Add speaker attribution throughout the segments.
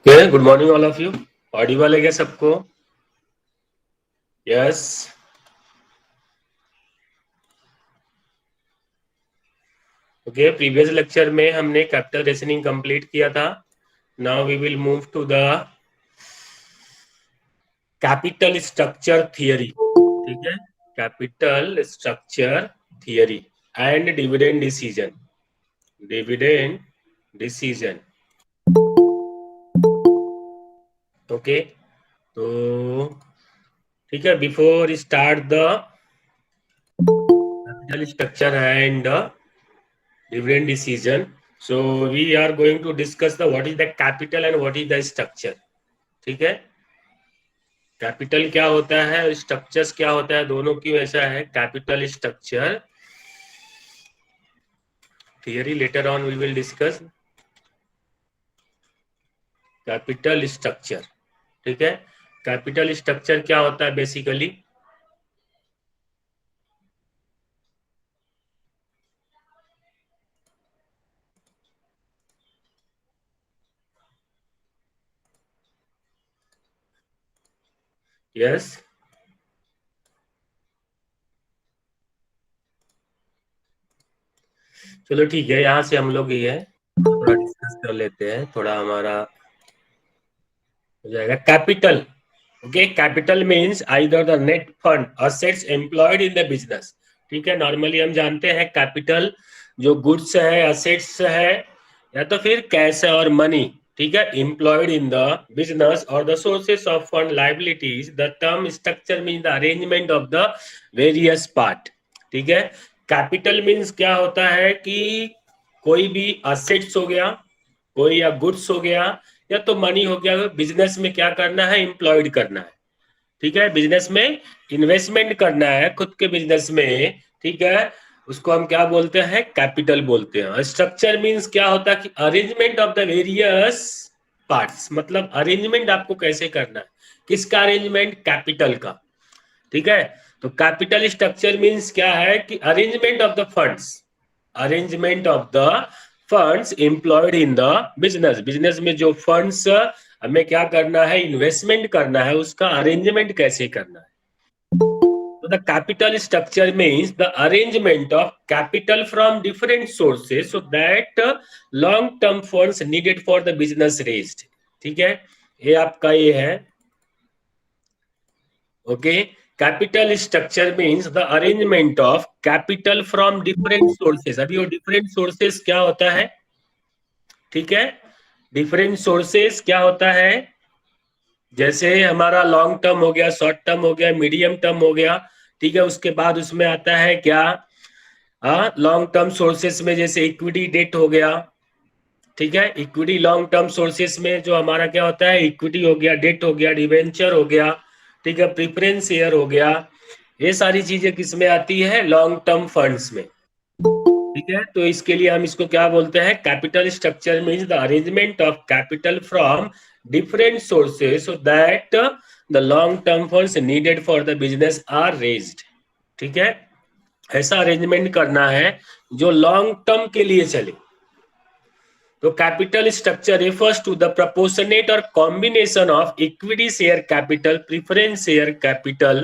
Speaker 1: Okay, good morning all of you. Audible है क्या सबको? यस. ओके, प्रीवियस लेक्चर में हमने कैपिटल रीजनिंग कंप्लीट किया था. Now we will move to the capital structure theory. ठीक है, capital structure theory and dividend decision. Dividend decision. Okay, तो ठीक है, before start the capital structure and dividend decision, so we are going to discuss the what is the capital and what is the structure. ठीक है, capital क्या होता है, structures क्या होता है, दोनों की वैसा है. Capital structure theory later on we will discuss. Capital structure, ठीक है. कैपिटल स्ट्रक्चर क्या होता है बेसिकली? यस, चलो ठीक है, यहाँ से हम लोग ये थोड़ा डिस्कस कर लेते हैं, थोड़ा हमारा हो जाएगा. Capital, okay, capital means either the net fund assets employed in the business. ठीक है, नॉर्मली हम जानते हैं कैपिटल जो गुड्स है, असेट्स है, या तो फिर कैश है और मनी. ठीक है, एम्प्लॉयड इन द बिजनेस और the sources of fund liabilities. The term structure means the arrangement of the various part. ठीक है, कैपिटल मीन्स क्या होता है कि कोई भी असेट्स हो गया, कोई या गुड्स हो गया, या तो मनी हो गया. बिजनेस में क्या करना है, एम्प्लॉयड करना है. ठीक है, बिजनेस में इन्वेस्टमेंट करना है खुद के बिजनेस में. ठीक है, उसको हम क्या बोलते हैं, कैपिटल बोलते हैं. स्ट्रक्चर मींस क्या होता है कि arrangement of the various parts, मतलब अरेंजमेंट आपको कैसे करना है. किसका अरेंजमेंट? कैपिटल का. ठीक है, तो कैपिटल स्ट्रक्चर मींस क्या है कि arrangement of the funds, arrangement of the funds employed in the business. Business में जो फंड्स हमें क्या करना है, इन्वेस्टमेंट करना है, उसका अरेंजमेंट कैसे करना है. So the capital structure means the arrangement of capital from different sources so that long-term funds needed for the business raised. ठीक है, ये आपका ये है. Okay, capital structure means the arrangement of capital from different sources. अभी वो different sources क्या होता है? ठीक है, डिफरेंट सोर्सेस क्या होता है? जैसे हमारा लॉन्ग टर्म हो गया, शॉर्ट टर्म हो गया, मीडियम टर्म हो गया. ठीक है, उसके बाद उसमें आता है क्या, लॉन्ग टर्म सोर्सेस में जैसे इक्विटी डेट हो गया. ठीक है, इक्विटी लॉन्ग टर्म सोर्सेस में जो हमारा क्या होता है, इक्विटी हो गया, डेट हो गया, डिवेंचर हो गया. ठीक है, प्रीफरेंस शेयर हो गया. ये सारी चीजें किसमें आती है, लॉन्ग टर्म फंड्स में. ठीक है, तो इसके लिए हम इसको क्या बोलते हैं, capital structure means the arrangement of capital from different sources so that the long term funds needed for the business are raised. ठीक है, ऐसा अरेंजमेंट करना है जो लॉन्ग टर्म के लिए चले. तो capital structure refers to the proportionate or combination of equity share capital, preference share capital,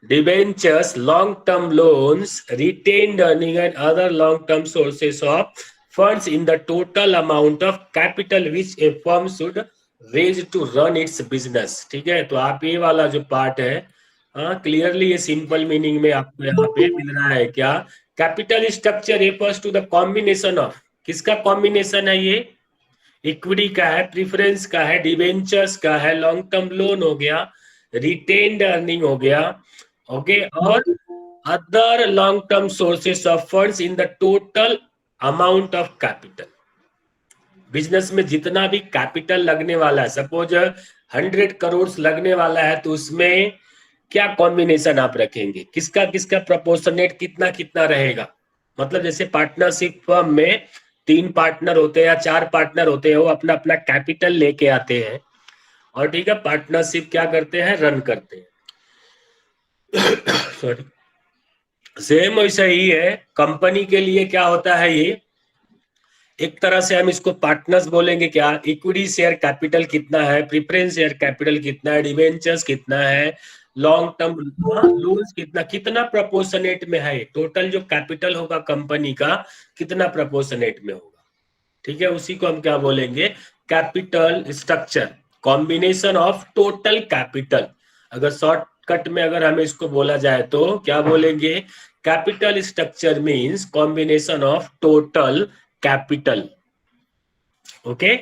Speaker 1: debentures, long-term loans, retained earning and other long-term sources of funds in the total amount of capital which a firm should raise to run its business. ठीक है, तो आप ये वाला जो part है, हाँ, clearly ये सिंपल मीनिंग में आपको यहाँ पे मिल रहा है क्या, capital structure refers to the combination of, किसका कॉम्बिनेशन है ये, इक्विटी का है, प्रीफरेंस का है, डिवेंचर्स का है, लॉन्ग टर्म लोन हो गया, रिटेन्ड अर्निंग हो गया. ओके, और other long term sources of funds in the total amount of capital. Business में जितना भी कैपिटल लगने वाला है, सपोज 100 करोड़ लगने वाला है, तो उसमें क्या कॉम्बिनेशन आप रखेंगे, किसका किसका प्रोपोर्शनेट कितना कितना रहेगा. मतलब जैसे पार्टनरशिप फर्म में 3 पार्टनर होते हैं या 4 पार्टनर होते हैं, वो अपना अपना कैपिटल लेके आते हैं और ठीक है, पार्टनरशिप क्या करते हैं, रन करते हैं. सॉरी, सेम वैसा ही है कंपनी के लिए. क्या होता है ये, एक तरह से हम इसको पार्टनर्स बोलेंगे क्या, इक्विटी शेयर कैपिटल कितना है, प्रेफरेंस शेयर कैपिटल कितना है, डिवेंचर्स कितना है, लॉन्ग टर्म लोन्स कितना, कितना प्रपोर्शनेट में है, टोटल जो कैपिटल होगा कंपनी का कितना प्रपोर्शनेट में होगा। ठीक है, उसी को हम क्या बोलेंगे, capital structure, combination of total capital. अगर शॉर्टकट में अगर हमें इसको बोला जाए तो क्या बोलेंगे, capital structure means combination of total capital. Okay,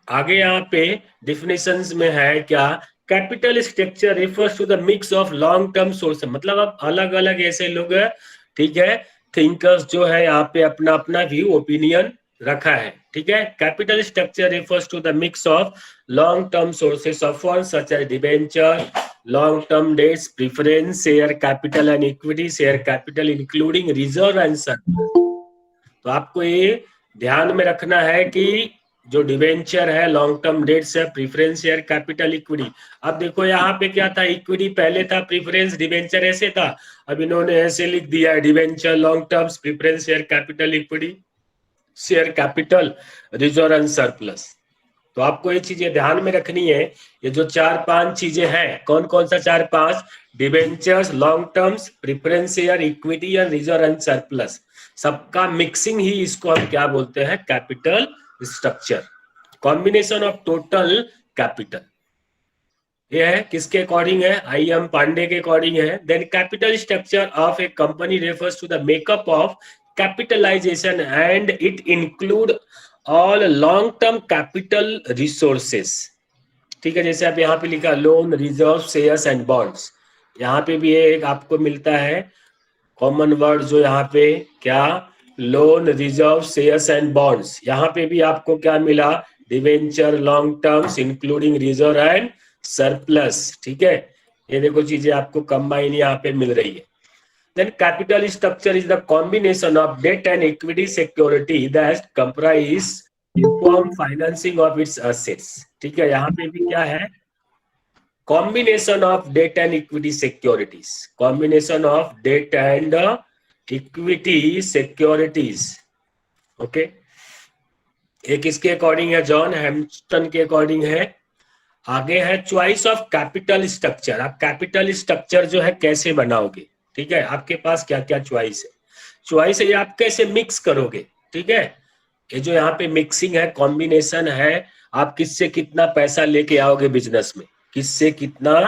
Speaker 1: आगे यहाँ पे डिफिनेशंस में है क्या, capital structure refers to the mix of long term source, मतलब अब अलग अलग ऐसे लोग है, ठीक है, थिंकर्स जो है यहाँ पे अपना अपना व्यू ओपिनियन रखा है। ठीक है, capital structure refers to the mix of long term sources of funds such as debenture, long term debts, preference share capital and equity share capital including reserve and surplus. तो आपको ये ध्यान में रखना है कि जो डिवेंचर है, लॉन्ग टर्म डेट्स है, प्रेफरेंस शेयर कैपिटल, इक्विटी। अब देखो यहाँ पे क्या था, इक्विटी पहले था, प्रेफरेंस डिवेंचर ऐसे था, अब इन्होंने ऐसे लिख दिया है, debenture long terms preference share capital equity share capital reserve and surplus. तो आपको ये चीजें ध्यान में रखनी है। ये जो 4-5 चीजें हैं, कौन कौन सा 4-5, debentures, long terms, preference share, equity and reserve and surplus, सबका मिक्सिंग ही इसको हम क्या बोलते हैं, capital structure, combination of total capital. ये है किसके अकॉर्डिंग है, आई एम पांडे के अकॉर्डिंग है। Then capital structure of a company refers to the makeup of capitalisation and it include all long term capital resources. ठीक है, जैसे आप यहाँ पे लिखा loan, reserve, shares and bonds, यहाँ पे भी एक आपको मिलता है कॉमन वर्ड जो यहाँ पे क्या, loan, reserve, shares and bonds. यहाँ पे भी आपको क्या मिला, debenture, long terms including reserve and surplus. ठीक है, ये देखो चीजें आपको कंबाइन यहाँ पे मिल रही है। Then capital structure is the combination of debt and equity security that comprise inform financing of its assets. ठीक है, यहाँ पे भी क्या है, combination of debt and equity securities, combination of debt and equity securities. Okay, ये किसके according है, जॉन हैम्स्टन के अकॉर्डिंग है। आगे है चॉइस ऑफ कैपिटल स्ट्रक्चर, आप कैपिटल स्ट्रक्चर जो है कैसे बनाओगे। ठीक है, आपके पास क्या क्या चॉइस है, चॉइस है ये आप कैसे मिक्स करोगे। ठीक है, ये जो यहाँ पे मिक्सिंग है, कॉम्बिनेशन है, आप किससे कितना पैसा लेके आओगे बिजनेस में, किससे कितना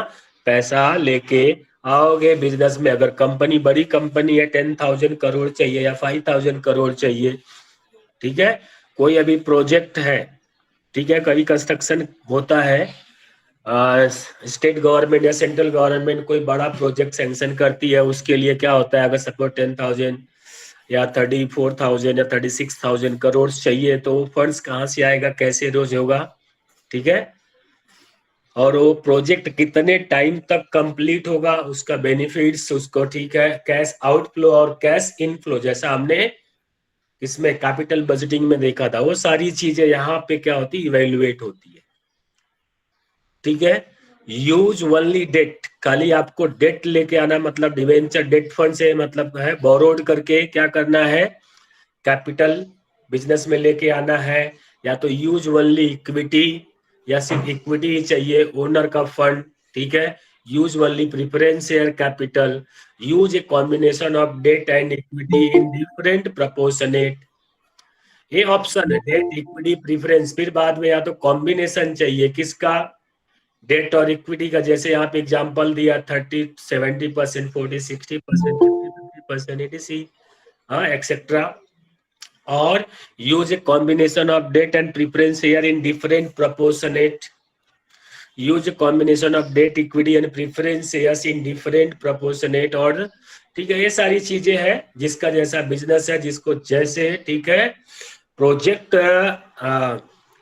Speaker 1: पैसा लेके आओगे बिजनेस में। अगर कंपनी बड़ी कंपनी है, 10,000 करोड़ चाहिए या 5,000 करोड़ चाहिए। ठीक है, कोई अभी प्रोजेक्ट है, ठीक है, कभी कंस्ट्रक्शन होता है, स्टेट गवर्नमेंट या सेंट्रल गवर्नमेंट कोई बड़ा प्रोजेक्ट सैंक्शन करती है, उसके लिए क्या होता है, अगर सपोज 10,000 या 34,000 या 36,000 करोड़ चाहिए, तो फंड्स कहाँ से आएगा, कैसे रोज होगा। ठीक है, और वो प्रोजेक्ट कितने टाइम तक कंप्लीट होगा, उसका बेनिफिट्स उसको, ठीक है, कैश आउटफ्लो और कैश इनफ्लो, जैसा हमने इसमें कैपिटल बजटिंग में देखा था, वो सारी चीजें यहाँ पे क्या होती है, इवेल्युएट होती है। ठीक है, यूज ओनली डेट, खाली आपको डेट लेके आना, मतलब डिवेंचर डेट फंड से मतलब है बोरोड करके क्या करना है, कैपिटल बिजनेस में लेके आना है, या तो यूज ओनली इक्विटी, या सिर्फ इक्विटी ही चाहिए, ओनर का फंड। ठीक है, use only preference share capital, use a combination of debt and equity in different proportionate. ये ऑप्शन है डेट, इक्विटी, प्रेफरेंस, फिर बाद में या तो कॉम्बिनेशन चाहिए किसका, डेट और इक्विटी का, जैसे यहाँ पे एग्जांपल दिया 30-70%, 40-60%, 50-50% etc, हाँ एक्सेट्रा। और use a combination of debt and preference share in different proportionate, use combination of debt, equity and preference shares in different proportionate. और ठीक है, ये सारी चीजें हैं, जिसका जैसा बिजनेस है, जिसको जैसे, ठीक है,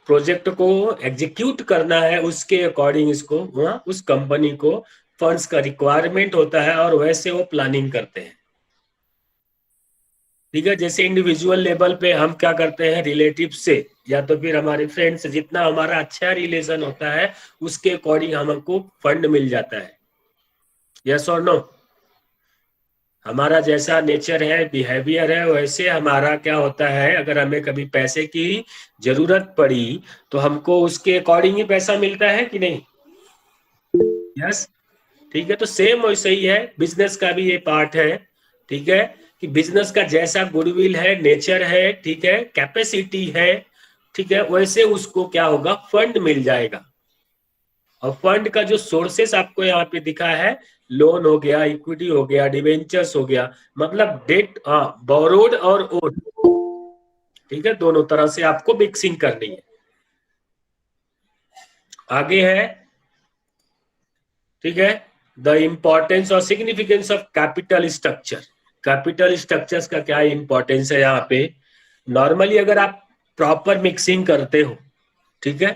Speaker 1: प्रोजेक्ट को एग्जीक्यूट करना है, उसके अकॉर्डिंग इसको उस कंपनी को फंड्स का रिक्वायरमेंट होता है, और वैसे वो प्लानिंग करते हैं। ठीक है, जैसे इंडिविजुअल लेवल पे हम क्या करते हैं, रिलेटिव से या तो फिर हमारे फ्रेंड से जितना हमारा अच्छा रिलेशन होता है, उसके अकॉर्डिंग हमको फंड मिल जाता है। यस और नो, हमारा जैसा नेचर है, बिहेवियर है, वैसे हमारा क्या होता है, अगर हमें कभी पैसे की जरूरत पड़ी तो हमको उसके अकॉर्डिंग ही पैसा मिलता है कि नहीं? यस। ठीक है, तो सेम वैसे ही है, बिजनेस का भी ये पार्ट है। ठीक है, कि बिजनेस का जैसा गुडविल है, नेचर है, ठीक है, कैपेसिटी है, ठीक है, वैसे उसको क्या होगा, फंड मिल जाएगा। और फंड का जो सोर्सेस आपको यहाँ पे दिखा है, लोन हो गया, इक्विटी हो गया, डिवेंचर्स हो गया, मतलब डेट, हाँ, बोरोड और ओन, ठीक है, दोनों तरह से आपको मिक्सिंग करनी है। आगे है, ठीक है, द इंपॉर्टेंस और significance of capital structure. Capital structures का क्या इंपॉर्टेंस है यहाँ पे? नॉर्मली अगर आप प्रॉपर मिक्सिंग करते हो, ठीक है,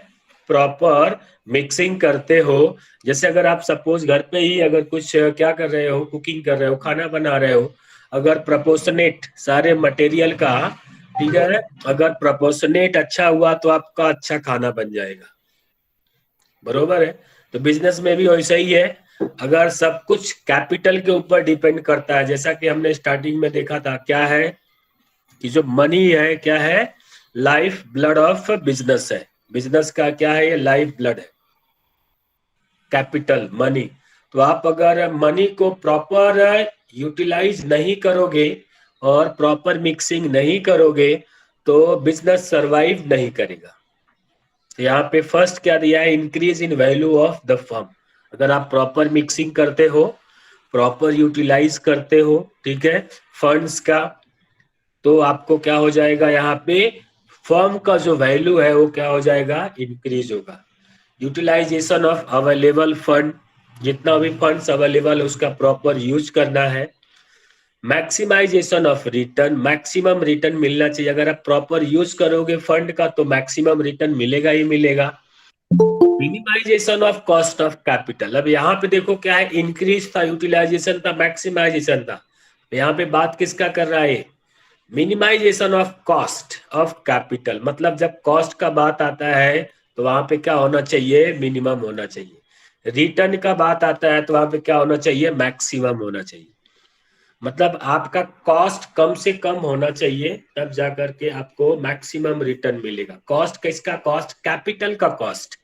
Speaker 1: प्रॉपर मिक्सिंग करते हो, जैसे अगर आप सपोज घर पे ही अगर कुछ क्या कर रहे हो, कुकिंग कर रहे हो, खाना बना रहे हो, अगर प्रपोर्शनेट सारे मटेरियल का, ठीक है, अगर प्रपोर्शनेट अच्छा हुआ तो आपका अच्छा खाना बन जाएगा, बरोबर है? तो बिजनेस में भी वैसा ही है, अगर सब कुछ कैपिटल के ऊपर डिपेंड करता है, जैसा कि हमने स्टार्टिंग में देखा था, क्या है कि जो मनी है, क्या है, लाइफ ब्लड ऑफ बिजनेस है। बिजनेस का क्या है, ये लाइफ ब्लड है, कैपिटल मनी। तो आप अगर मनी को प्रॉपर यूटिलाइज नहीं करोगे और प्रॉपर मिक्सिंग नहीं करोगे तो बिजनेस सरवाइव नहीं करेगा। यहाँ पे फर्स्ट क्या दिया है, increase in value of the firm. अगर आप प्रॉपर मिक्सिंग करते हो, प्रॉपर यूटिलाइज करते हो, ठीक है, फंड्स का, तो आपको क्या हो जाएगा, यहाँ पे फर्म का जो वैल्यू है वो क्या हो जाएगा, इंक्रीज होगा। यूटिलाइजेशन ऑफ अवेलेबल फंड, जितना भी फंड्स अवेलेबल है उसका प्रॉपर यूज करना है। Maximisation of return, maximum return मिलना चाहिए, अगर आप प्रॉपर यूज करोगे फंड का तो मैक्सिमम रिटर्न मिलेगा ही मिलेगा। Minimisation of cost of capital, अब यहाँ पे देखो क्या है, इंक्रीज था, यूटिलाइजेशन था, मैक्सिमाइजेशन था, यहाँ पे बात किसका कर रहा है, minimisation of cost of capital. मतलब जब कॉस्ट का बात आता है तो वहां पे क्या होना चाहिए, मिनिमम होना चाहिए। रिटर्न का बात आता है तो वहां पे क्या होना चाहिए, मैक्सिमम होना चाहिए। मतलब आपका कॉस्ट कम से कम होना चाहिए, तब जाकर के आपको मैक्सिमम रिटर्न मिलेगा। कॉस्ट किसका, कॉस्ट कैपिटल का कॉस्ट।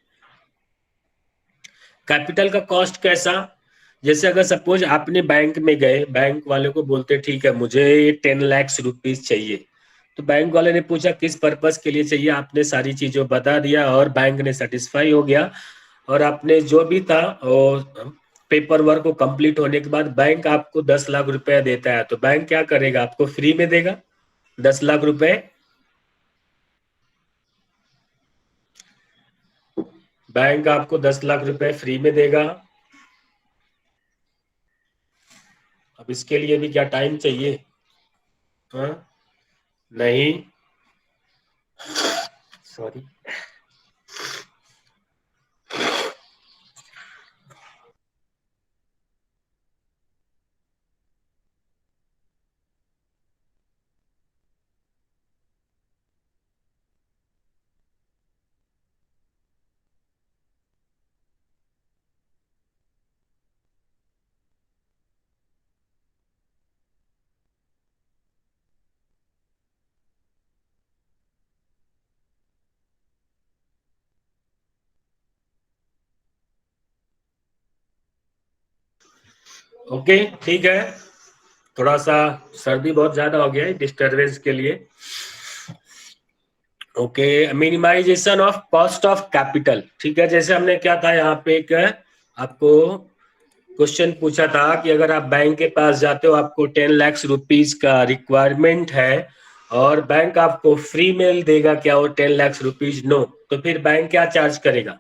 Speaker 1: कैपिटल का कॉस्ट कैसा, जैसे अगर सपोज आपने बैंक में गए, बैंक वाले को बोलते ठीक है मुझे 10 लाख रुपीज चाहिए, तो बैंक वाले ने पूछा किस पर्पस के लिए चाहिए, आपने सारी चीजों बता दिया और बैंक ने सेटिस्फाई हो गया, और आपने जो भी था और पेपर वर्क को कंप्लीट होने के बाद बैंक आपको 10 लाख रुपया देता है, तो बैंक क्या करेगा, आपको फ्री में देगा 10 लाख रुपए। बैंक आपको 10 लाख रुपए फ्री में देगा। अब इसके लिए भी क्या टाइम चाहिए? हाँ, नहीं, सॉरी। ओके, ठीक है, थोड़ा सा सर्दी बहुत ज्यादा हो गया है, डिस्टरबेंस के लिए। Okay, minimisation of cost of capital, ठीक है, जैसे हमने क्या था यहाँ पे एक आपको क्वेश्चन पूछा था कि अगर आप बैंक के पास जाते हो, आपको 10 लाख रुपीज का रिक्वायरमेंट है और बैंक आपको फ्री मेल देगा क्या वो 10 लाख रुपीज, नो, तो फिर बैंक क्या चार्ज करेगा,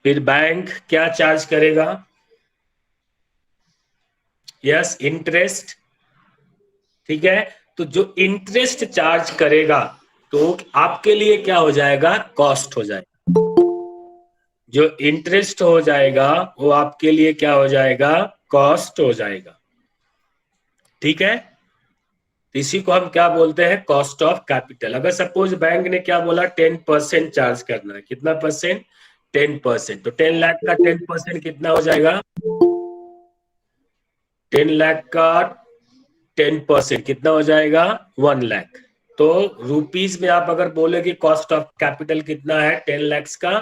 Speaker 1: फिर बैंक क्या चार्ज करेगा, यस, इंटरेस्ट। ठीक है, तो जो इंटरेस्ट चार्ज करेगा तो आपके लिए क्या हो जाएगा, कॉस्ट हो जाएगा। जो इंटरेस्ट हो जाएगा वो आपके लिए क्या हो जाएगा, कॉस्ट हो जाएगा। ठीक है, तो इसी को हम क्या बोलते हैं, कॉस्ट ऑफ कैपिटल। अगर सपोज बैंक ने क्या बोला, 10% चार्ज करना है, कितना परसेंट, 10%, तो 10 लाख का 10% कितना हो जाएगा, 10 लाख का 10% कितना हो जाएगा? 1 लाख। तो रुपीस में आप अगर बोलोगे कॉस्ट ऑफ कैपिटल कितना है 10 लाख का,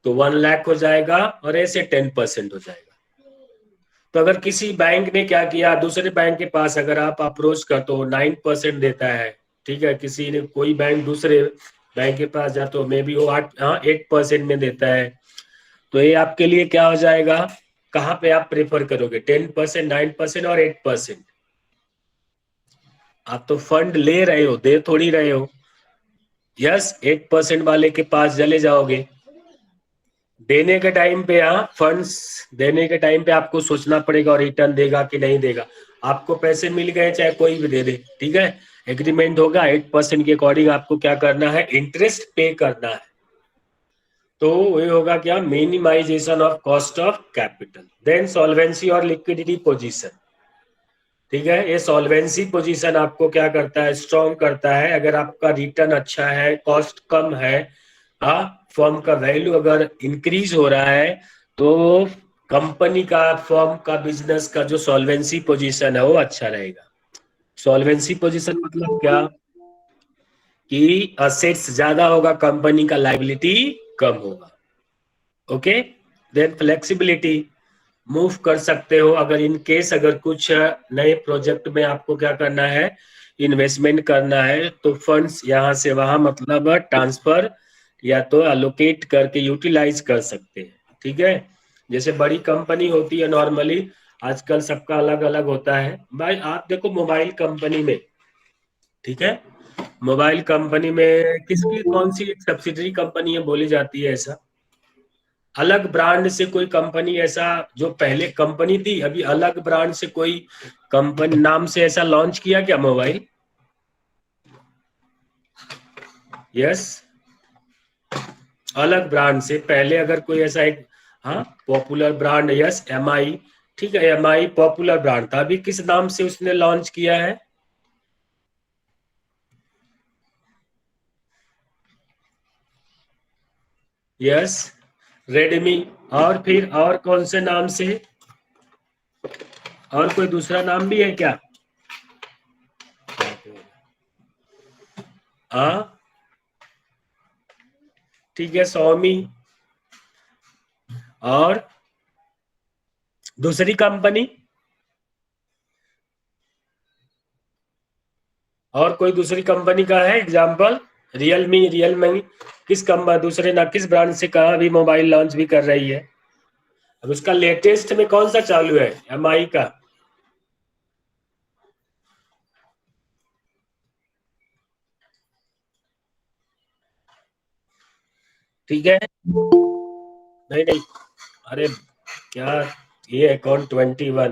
Speaker 1: तो 1 लाख हो जाएगा और ऐसे 10% हो जाएगा। तो अगर किसी बैंक ने क्या किया, दूसरे बैंक के पास अगर आप अप्रोच कर तो 9% देता है, ठीक है, किसी ने कोई बैंक दूसरे बैंक के पास जा तो मे बी वो 8% में देता है। तो ये आपके लिए क्या हो जाएगा, कहाँ पे आप प्रेफर करोगे? 10%, 9% और 8%? आप तो फंड ले रहे हो, दे थोड़ी रहे हो। यस, 8% वाले के पास चले जाओगे। देने के टाइम पे, फंड्स देने के टाइम पे आपको सोचना पड़ेगा और रिटर्न देगा कि नहीं देगा। आपको पैसे मिल गए चाहे कोई भी दे दे, ठीक है, एग्रीमेंट होगा, 8% के अकॉर्डिंग आपको क्या करना है, इंटरेस्ट पे करना है। तो ये होगा क्या, minimisation of cost of capital. Then solvency और लिक्विडिटी पोजीशन, ठीक है, ये सॉल्वेंसी पोजीशन आपको क्या करता है, स्ट्रॉन्ग करता है। अगर आपका रिटर्न अच्छा है, कॉस्ट कम है, फर्म का वैल्यू अगर इंक्रीज हो रहा है, तो कंपनी का, फर्म का, बिजनेस का जो सॉल्वेंसी पोजीशन है वो अच्छा रहेगा। सॉल्वेंसी पोजीशन मतलब क्या, कि असेट्स ज्यादा होगा कंपनी का, लायबिलिटी कम होगा। ओके। देन फ्लेक्सिबिलिटी, मूव कर सकते हो अगर इन केस अगर कुछ नए प्रोजेक्ट में आपको क्या करना है, इन्वेस्टमेंट करना है, तो फंड्स यहाँ से वहां मतलब ट्रांसफर या तो अलोकेट करके यूटिलाइज कर सकते हैं, ठीक है। जैसे बड़ी कंपनी होती है नॉर्मली, आजकल सबका अलग अलग होता है भाई। आप देखो मोबाइल कंपनी में, ठीक है, मोबाइल कंपनी में किसकी कौन सी एक सब्सिडरी कंपनी है बोली जाती है ऐसा, अलग ब्रांड से कोई कंपनी ऐसा, जो पहले कंपनी थी अभी अलग ब्रांड से कोई कंपनी नाम से ऐसा लॉन्च किया क्या मोबाइल? यस, अलग ब्रांड से पहले अगर कोई ऐसा एक, हाँ, पॉपुलर ब्रांड, यस, एमआई, ठीक है, एमआई पॉपुलर ब्रांड था, अभी किस नाम से उसने लॉन्च किया है? Yes, Redmi. और फिर और कौन से नाम से, और कोई दूसरा नाम भी है क्या? हाँ, ठीक है, सोमी। और दूसरी कंपनी, और कोई दूसरी कंपनी का है एग्जाम्पल? रियलमी, रियलमी किस कंपनी, दूसरे ना किस ब्रांड से कहा अभी मोबाइल लॉन्च भी कर रही है? अब उसका लेटेस्ट में कौन सा चालू है, एमआई का? ठीक है, नहीं नहीं, अरे क्या, ये अकाउंट 21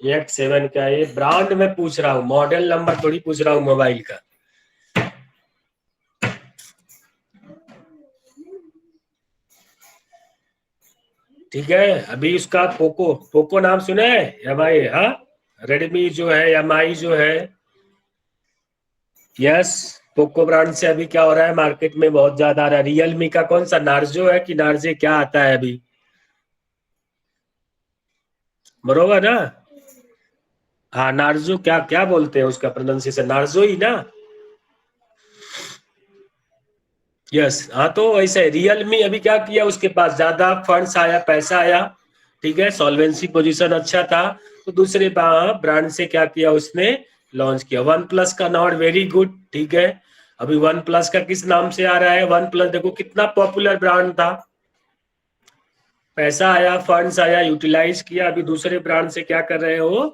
Speaker 1: X7 का, ये ब्रांड में पूछ रहा हूँ, मॉडल नंबर थोड़ी पूछ रहा हूँ मोबाइल का। ठीक है, अभी उसका पोको, पोको नाम सुने हैं एमआई, हाँ, रेडमी जो है, एमआई जो है, यस, पोको ब्रांड से अभी क्या हो रहा है, मार्केट में बहुत ज्यादा आ रहा है। रियलमी का कौन सा, नार्जो है कि नार्जे, क्या आता है अभी, बरोबर ना? हाँ, नार्जो, क्या क्या बोलते हैं उसका प्रोनाउंसिएशन, नार्जो ही ना? यस, हाँ, तो वैसे रियलमी अभी क्या किया, उसके पास ज्यादा फंड्स आया, पैसा आया, ठीक है, सॉल्वेंसी पोजीशन अच्छा था, तो दूसरे ब्रांड से क्या किया उसने, लॉन्च किया। वन प्लस का नॉट वेरी गुड, ठीक है, अभी वन प्लस का किस नाम से आ रहा है, वन प्लस देखो कितना पॉपुलर ब्रांड था, पैसा आया, फंड्स आया, यूटिलाइज किया, अभी दूसरे ब्रांड से क्या कर रहे हो,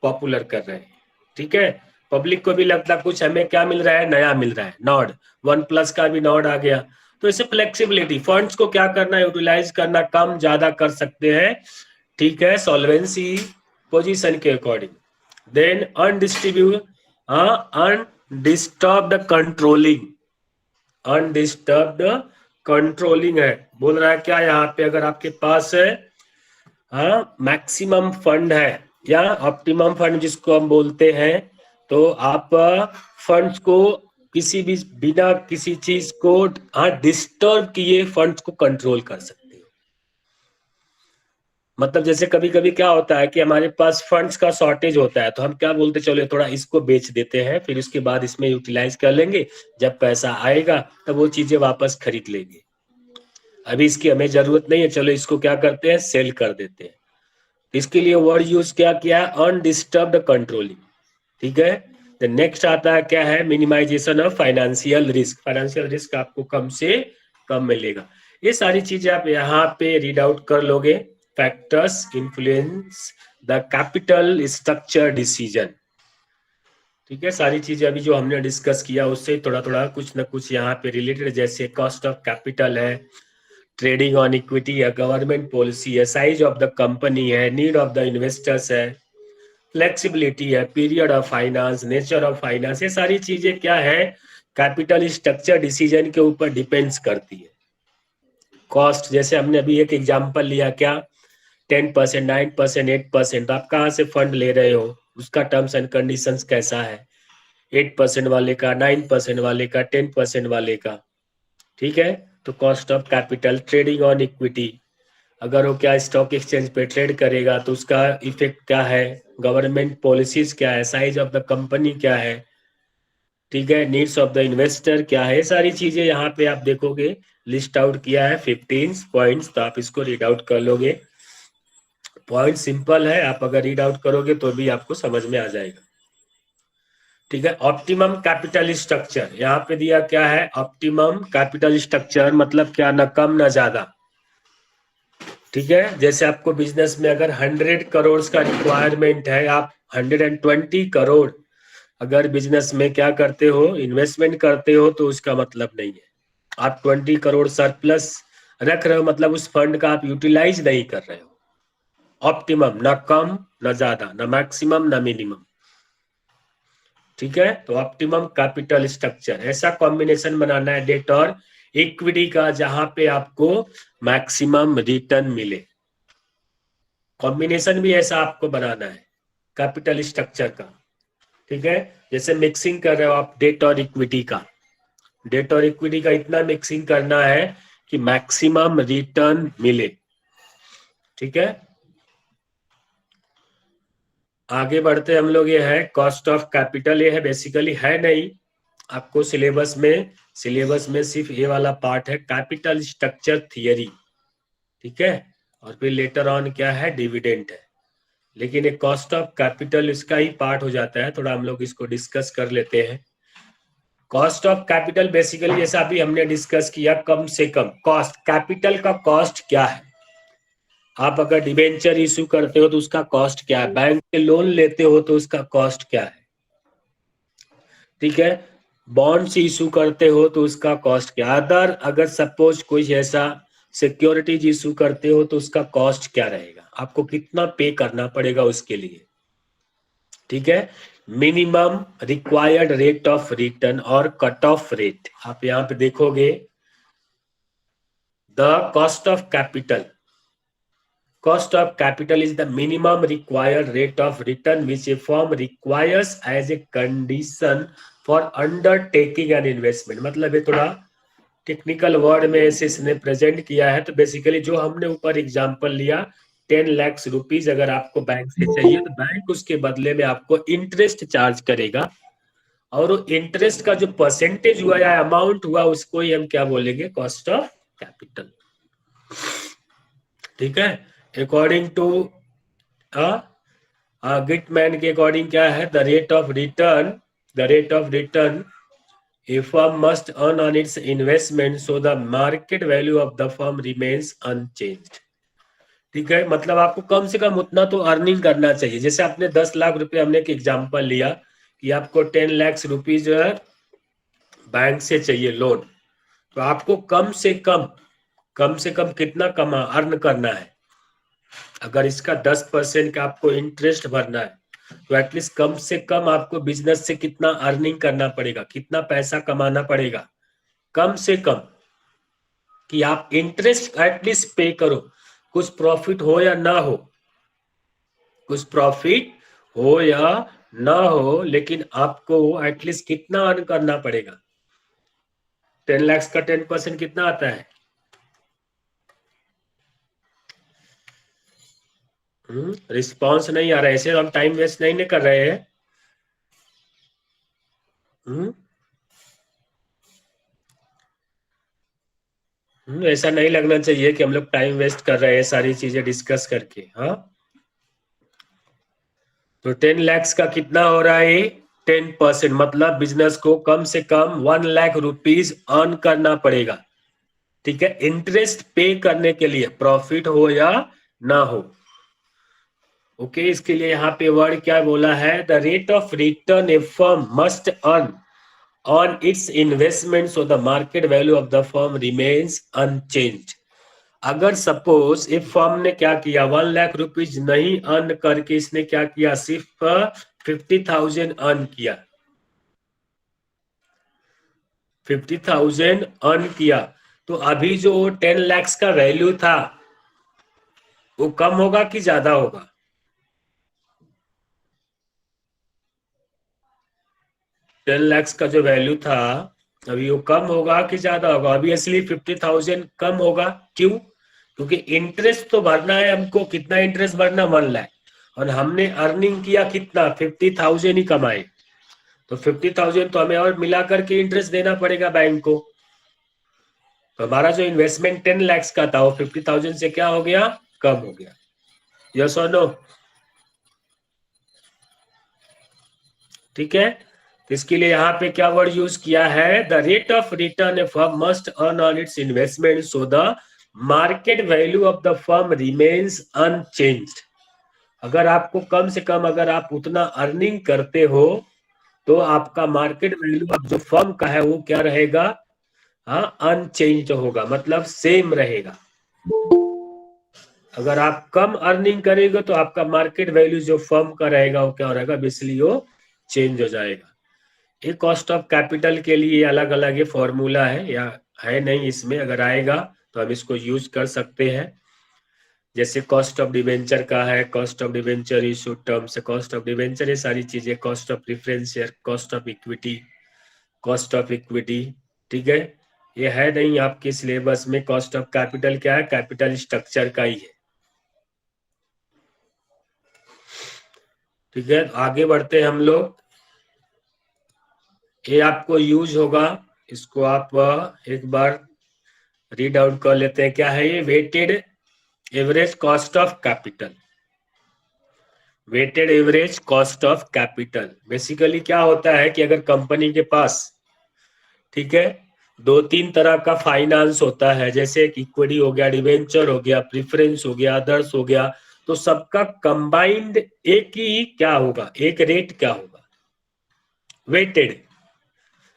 Speaker 1: पॉपुलर कर रहे हैं, ठीक है। पब्लिक को भी लगता कुछ हमें क्या मिल रहा है, नया मिल रहा है, नॉड, वन प्लस का भी नॉड आ गया। तो इसे फ्लेक्सिबिलिटी, फंड्स को क्या करना, यूटिलाइज करना, कम ज्यादा कर सकते हैं, ठीक है, सॉल्वेंसी पोजीशन के अकॉर्डिंग। देन अनडिस्ट्रीब्यूट, हाँ, अनडिस्टर्ब्ड कंट्रोलिंग, अनडिस्टर्ब्ड कंट्रोलिंग है, बोल रहा है क्या यहाँ पे, अगर आपके पास है, हाँ, मैक्सिमम फंड है या ऑप्टिमम फंड जिसको हम बोलते हैं, तो आप फंड्स को किसी भी बिना किसी चीज को, हाँ, डिस्टर्ब किए फंड्स को कंट्रोल कर सकते हो। मतलब जैसे कभी कभी क्या होता है कि हमारे पास फंड्स का शॉर्टेज होता है, तो हम क्या बोलते, चलो थोड़ा इसको बेच देते हैं, फिर उसके बाद इसमें यूटिलाइज कर लेंगे, जब पैसा आएगा तब वो चीजें वापस खरीद लेंगे। अभी इसकी हमें जरूरत नहीं है, चलो इसको क्या करते हैं, सेल कर देते हैं। इसके लिए वर्ड यूज क्या किया, अनडिस्टर्ब्ड कंट्रोलिंग। ठीक है। तो नेक्स्ट आता है क्या है, minimisation of financial risk. Financial risk आपको कम से कम मिलेगा। ये सारी चीजें आप यहाँ पे रीड आउट कर लोगे। Factors influence the capital structure decision. ठीक है, सारी चीजें अभी जो हमने डिस्कस किया उससे थोड़ा थोड़ा कुछ ना कुछ यहाँ पे रिलेटेड, जैसे कॉस्ट ऑफ कैपिटल है, ट्रेडिंग ऑन इक्विटी है, गवर्नमेंट पॉलिसी है, साइज ऑफ द कंपनी है, नीड ऑफ द इन्वेस्टर्स है, फ्लेक्सिबिलिटी है, period of finance, nature of finance, ये सारी चीजें क्या है, कैपिटल स्ट्रक्चर डिसीजन के ऊपर डिपेंड्स करती है। कॉस्ट, जैसे हमने अभी एक एग्जांपल लिया, क्या 10%, 9%, 8%, आप कहाँ से फंड ले रहे हो, उसका टर्म्स एंड कंडीशंस कैसा है, 8% वाले का, 9% वाले का, 10% वाले का। ठीक है। तो cost of capital, trading on equity, अगर वो क्या स्टॉक एक्सचेंज पे ट्रेड करेगा तो उसका इफेक्ट क्या है, गवर्नमेंट पॉलिसीज क्या है, साइज ऑफ द कंपनी क्या है, ठीक है, नीड्स ऑफ द इन्वेस्टर क्या है, ये सारी चीजें यहाँ पे आप देखोगे, लिस्ट आउट किया है 15 पॉइंट्स, तो आप इसको रीड आउट कर लोगे। पॉइंट सिंपल है, आप अगर रीड आउट करोगे तो भी आपको समझ में आ जाएगा। ठीक है। ऑप्टिमम कैपिटल स्ट्रक्चर यहाँ पे दिया क्या है, ऑप्टिमम कैपिटल स्ट्रक्चर मतलब क्या, न कम न ज्यादा। ठीक है। जैसे आपको बिजनेस में अगर 100 करोड़ का रिक्वायरमेंट है, आप 120 करोड़ अगर बिजनेस में क्या करते हो, इन्वेस्टमेंट करते हो, तो उसका मतलब नहीं है। आप 20 करोड़ सरप्लस रख रहे हो, मतलब उस फंड का आप यूटिलाइज नहीं कर रहे हो। ऑप्टिमम, ना कम ना ज्यादा, ना मैक्सिमम ना मिनिमम। ठीक है। तो ऑप्टिमम कैपिटल स्ट्रक्चर, ऐसा कॉम्बिनेशन बनाना है डेट और इक्विटी का जहां पे आपको मैक्सिमम रिटर्न मिले। कॉम्बिनेशन भी ऐसा आपको बनाना है कैपिटल स्ट्रक्चर का। ठीक है। जैसे मिक्सिंग कर रहे हो आप डेट और इक्विटी का, डेट और इक्विटी का इतना मिक्सिंग करना है कि मैक्सिमम रिटर्न मिले। ठीक है। आगे बढ़ते हम लोग, ये है कॉस्ट ऑफ कैपिटल, ये है बेसिकली है नहीं आपको सिलेबस में सिर्फ ये वाला पार्ट है, कैपिटल स्ट्रक्चर थियरी। ठीक है। और फिर लेटर ऑन क्या है, डिविडेंड है। लेकिन एक कॉस्ट ऑफ कैपिटल इसका ही पार्ट हो जाता है, थोड़ा हम लोग इसको डिस्कस कर लेते हैं। कॉस्ट ऑफ कैपिटल बेसिकली जैसा अभी हमने डिस्कस किया, कम से कम कॉस्ट, कैपिटल का कॉस्ट क्या है। आप अगर डिबेंचर इशू करते हो तो उसका कॉस्ट क्या है, बैंक से लोन लेते हो तो उसका कॉस्ट क्या है। ठीक है। बॉन्ड्स इशू करते हो तो उसका कॉस्ट क्या, अदर अगर सपोज कोई ऐसा सिक्योरिटीज इशू करते हो तो उसका कॉस्ट क्या रहेगा, आपको कितना पे करना पड़ेगा उसके लिए। ठीक है। Minimum required rate of return और कट ऑफ रेट, आप यहां पे देखोगे, the cost of capital, cost of capital is the minimum required rate of return which a firm requires as a condition for undertaking an investment। मतलब ये थोड़ा technical word में ऐसे इसने प्रेजेंट किया है। तो बेसिकली जो हमने ऊपर एग्जांपल लिया, 10 लाख रुपीज अगर आपको बैंक से चाहिए तो बैंक उसके बदले में आपको इंटरेस्ट चार्ज करेगा, और वो इंटरेस्ट का जो परसेंटेज हुआ या अमाउंट हुआ उसको ही हम क्या बोलेंगे, कॉस्ट ऑफ कैपिटल। ठीक है। अकॉर्डिंग टू गिटमैन के अकॉर्डिंग क्या है, the rate of return a firm must earn on its investment so the market value of the firm remains unchanged। ठीक है। मतलब आपको कम से कम उतना तो अर्निंग करना चाहिए। जैसे आपने 10 लाख रुपए, हमने एक एग्जांपल लिया कि आपको 10 लाख रुपीज बैंक से चाहिए लोन, तो आपको कम से कम कितना कमा अर्न करना है। अगर इसका 10% का आपको इंटरेस्ट भरना है तो एटलीस्ट कम से कम आपको बिजनेस से कितना अर्निंग करना पड़ेगा, कितना पैसा कमाना पड़ेगा, कम से कम, कि आप इंटरेस्ट एटलीस्ट पे करो। कुछ प्रॉफिट हो या ना हो, कुछ प्रॉफिट हो या ना हो, लेकिन आपको एटलीस्ट कितना अर्न करना पड़ेगा। 10 लाख का 10% कितना आता है, रिस्पॉन्स नहीं आ रहा है, ऐसे हम टाइम वेस्ट नहीं कर रहे हैं। ऐसा नहीं लगना चाहिए कि हम लोग टाइम वेस्ट कर रहे हैं सारी चीजें डिस्कस करके। हाँ, तो 10 lakhs का कितना हो रहा है? 10%, मतलब बिजनेस को कम से कम 1 लाख रुपीज अर्न करना पड़ेगा। ठीक है, इंटरेस्ट पे करने के लिए, प्रॉफिट हो या ना हो। ओके, इसके लिए यहाँ पे वर्ड क्या बोला है? The rate of return A firm must earn on it's investment so the market value of the firm remains unchanged. अगर सपोज इस फर्म ने क्या किया, 1 लाख रुपीज नहीं अर्न करके इसने क्या किया, सिर्फ 50,000 अर्न किया, 50,000 अर्न किया, तो अभी जो 10 lakhs का वैल्यू था वो कम होगा कि ज्यादा होगा? 10 lakhs का जो वैल्यू था अभी वो कम होगा कि ज्यादा होगा? ऑब्वियसली 50,000 कम होगा। क्यों? क्योंकि इंटरेस्ट तो भरना है हमको। कितना इंटरेस्ट भरना? 1 लाख। और हमने अर्निंग किया कितना? 50,000 ही कमाए। तो 50,000 तो हमें और मिला करके इंटरेस्ट देना पड़ेगा बैंक को। तो हमारा जो इन्वेस्टमेंट 10 lakhs का था वो 50,000 से क्या हो गया? कम हो गया। यस और नो? ठीक है, तो इसके लिए यहाँ पे क्या वर्ड यूज किया है? The rate of return A firm must earn on it's investment so the market value of the firm remains unchanged. अगर आपको कम से कम, अगर आप उतना अर्निंग करते हो तो आपका मार्केट वैल्यू ऑफ जो फर्म का है वो क्या रहेगा? हाँ, अनचेंज होगा, मतलब सेम रहेगा। अगर आप कम अर्निंग करेंगे तो आपका मार्केट वैल्यू जो फर्म का रहेगा वो क्या रहेगा? बेसिकली वो चेंज हो जाएगा। ये कॉस्ट ऑफ कैपिटल के लिए अलग अलग ये फॉर्मूला है, या है नहीं इसमें, अगर आएगा तो हम इसको यूज कर सकते हैं। जैसे कॉस्ट ऑफ डिवेंचर का है, cost of debenture issue terms, cost of debenture, ये सारी चीजें, cost of preference share, cost of equity, cost of equity. ठीक है, ये है नहीं आपके सिलेबस में। कॉस्ट ऑफ कैपिटल क्या है? कैपिटल स्ट्रक्चर का ही है। ठीक है, आगे बढ़ते हैं हम लोग। ये आपको यूज होगा, इसको आप एक बार रीड आउट कर लेते हैं। क्या है ये? Weighted average cost of capital. Weighted average cost of capital basically क्या होता है कि अगर कंपनी के पास, ठीक है, 2-3 तरह का फाइनेंस होता है, जैसे इक्विटी हो गया, डिवेंचर हो गया, प्रेफरेंस हो गया, अदर्स हो गया, तो सबका कंबाइंड एक ही क्या होगा? एक रेट क्या होगा? वेटेड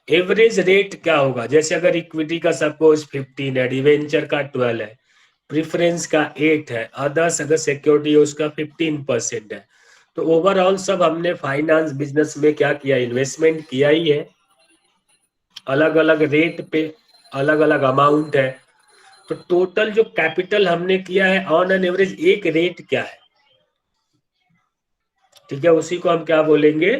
Speaker 1: एवरेज रेट क्या होगा? जैसे अगर इक्विटी का सपोज 15 है, डिवेंचर का 12 है, प्रेफरेंस का 8 है, अदर्स अगर सिक्योरिटी है उसका 15% है, तो ओवरऑल सब हमने फाइनेंस बिजनेस में क्या किया? इन्वेस्टमेंट किया ही है। अलग अलग रेट पे अलग अलग अमाउंट है, तो टोटल जो कैपिटल हमने किया है ऑन एन एवरेज एक रेट क्या है? ठीक है, उसी को हम क्या बोलेंगे?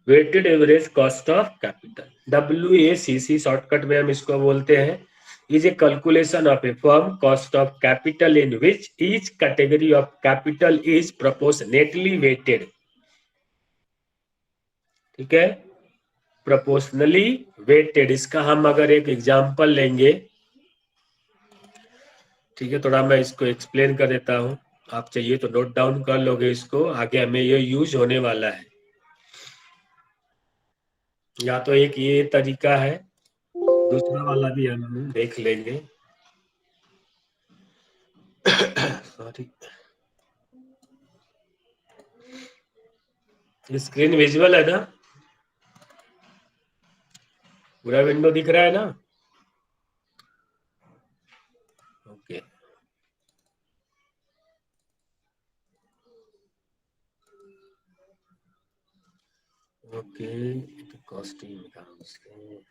Speaker 1: Weighted average cost of capital, WACC shortcut में हम इसको बोलते हैं। Is a calculation of a firm cost of capital in which each category of capital is proportionately weighted. ठीक है, प्रोपोर्शनली वेटेड। इसका हम अगर एक एग्जांपल लेंगे, ठीक है, थोड़ा मैं इसको एक्सप्लेन कर देता हूं, आप चाहिए तो नोट डाउन कर लोगे इसको, आगे हमें ये यूज होने वाला है। या तो एक ये तरीका है, दूसरा वाला भी हम देख लेंगे। सॉरी, स्क्रीन विजुअल है ना? पूरा विंडो दिख रहा है ना? ओके, ओके, तो कॉस्टिंग निकालो।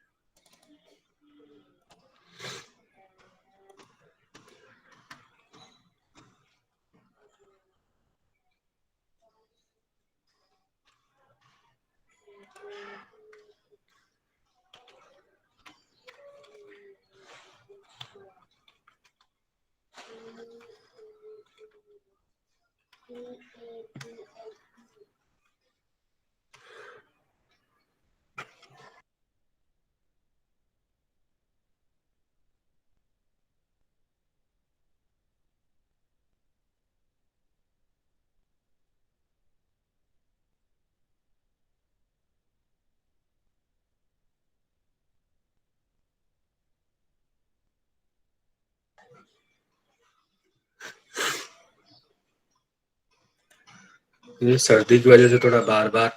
Speaker 1: ये सर्दी की वजह से थोड़ा बार बार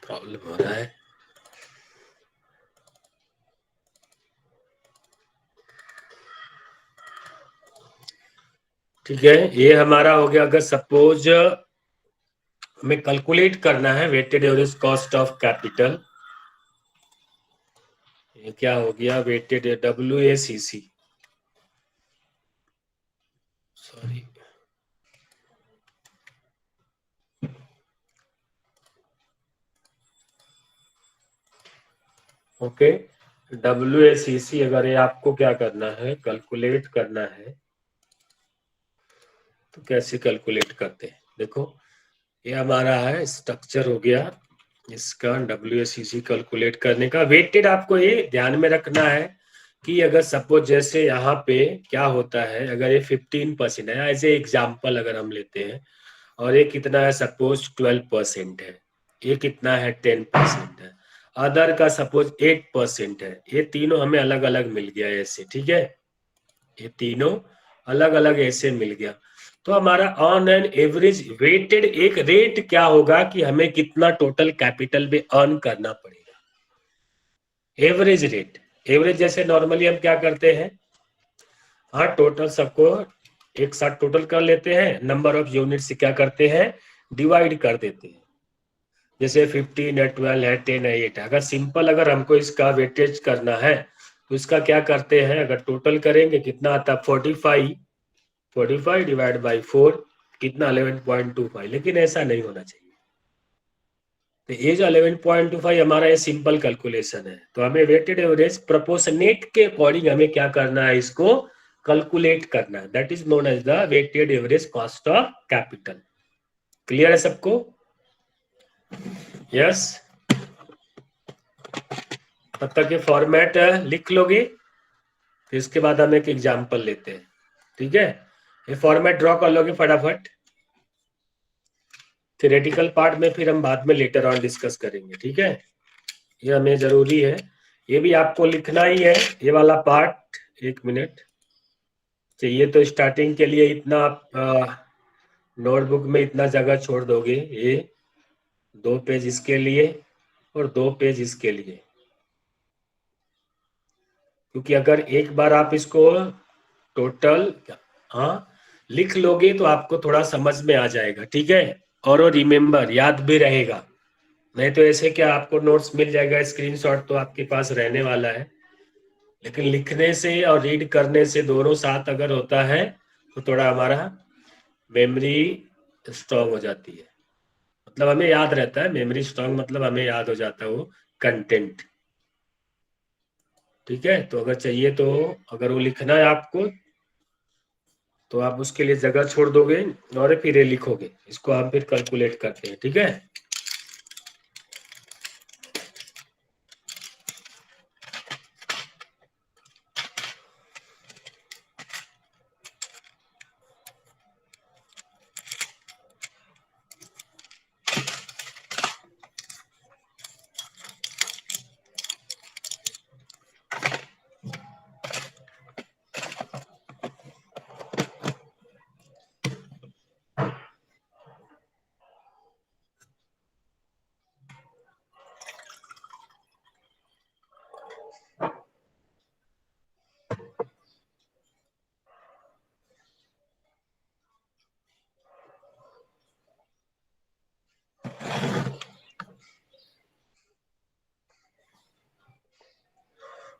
Speaker 1: प्रॉब्लम हो रहा है। ठीक है, ये हमारा हो गया। अगर सपोज हमें कैलकुलेट करना है weighted average cost of capital, ये क्या हो गया, weighted WACC, sorry, okay. WACC अगर ये आपको क्या करना है, कैलकुलेट करना है, तो कैसे कैलकुलेट करते हैं, देखो ये हमारा है स्ट्रक्चर हो गया इसका WACC कैलकुलेट करने का। वेटेड आपको ये ध्यान में रखना है कि अगर सपोज जैसे यहाँ पे क्या होता है, अगर ये 15% है, एज ए एग्जाम्पल अगर हम लेते हैं, और ये कितना है, सपोज 12% है, ये कितना है, 10% है, अदर का सपोज 8% है, ये तीनों हमें अलग अलग मिल गया ऐसे, ठीक है, ये तीनों अलग अलग ऐसे मिल गया। तो हमारा ऑन एन एवरेज वेटेड एक रेट क्या होगा कि हमें कितना टोटल कैपिटल में अर्न करना पड़ेगा, एवरेज रेट। एवरेज जैसे नॉर्मली हम क्या करते हैं, हाँ टोटल सबको एक साथ टोटल कर लेते हैं, नंबर ऑफ यूनिट से क्या करते हैं, डिवाइड कर देते हैं। जैसे 15 है, 12 है, 10 है, 8 है, अगर सिंपल अगर हमको इसका वेटेज करना है तो इसका क्या करते हैं, अगर टोटल करेंगे कितना आता है, 45 डिवाइड बाई 4 कितना, 11.25, लेकिन ऐसा नहीं होना चाहिए। तो ये जो 11.25 हमारा ये सिंपल कैलकुलेशन है, तो हमें वेटेड एवरेज प्रोपोर्शनेट के अकॉर्डिंग हमें क्या करना है, इसको कैलकुलेट करना है, that is known as the weighted average cost of capital. Clear है सबको? यस। तब तक ये फॉर्मेट लिख लोगे, फिर इसके बाद हम एक एग्जाम्पल लेते हैं, ठीक है। ये फॉर्मेट ड्रॉ कर लोगे फटाफट, थ्योरेटिकल पार्ट में फिर हम बाद में लेटर ऑन डिस्कस करेंगे, ठीक है। ये हमें जरूरी है, ये भी आपको लिखना ही है, ये वाला पार्ट। एक मिनट चाहिए तो स्टार्टिंग के लिए इतना आप नोटबुक में इतना जगह छोड़ दोगे, ये 2 पेज इसके लिए और 2 पेज इसके लिए, क्योंकि अगर एक बार आप इसको टोटल, हाँ, लिख लोगे तो आपको थोड़ा समझ में आ जाएगा, ठीक है। और रिमेम्बर, याद भी रहेगा, नहीं तो ऐसे क्या आपको नोट्स मिल जाएगा, स्क्रीनशॉट तो आपके पास रहने वाला है, लेकिन लिखने से और रीड करने से दोनों साथ अगर होता है तो थोड़ा हमारा मेमोरी स्ट्रांग हो जाती है, मतलब हमें याद रहता है, मेमोरी स्ट्रांग मतलब हमें याद हो जाता है वो कंटेंट, ठीक है। तो अगर चाहिए तो, अगर वो लिखना है आपको तो आप उसके लिए जगह छोड़ दोगे और फिर ये लिखोगे, इसको हम फिर कैलकुलेट करते हैं, ठीक है।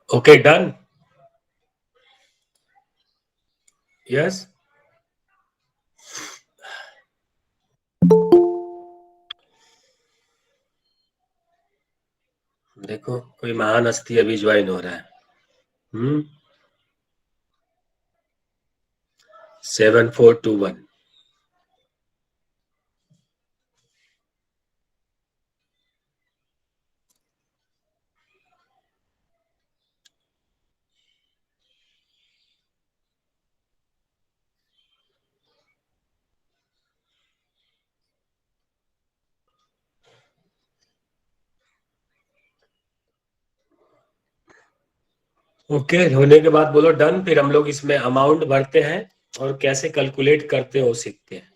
Speaker 1: Okay, done. यस। देखो कोई महान हस्ती अभी ज्वाइन हो रहा है। 7421। ओके, होने के बाद बोलो डन। फिर हम लोग इसमें अमाउंट भरते हैं और कैसे कैलकुलेट करते हैं वो सीखते हैं।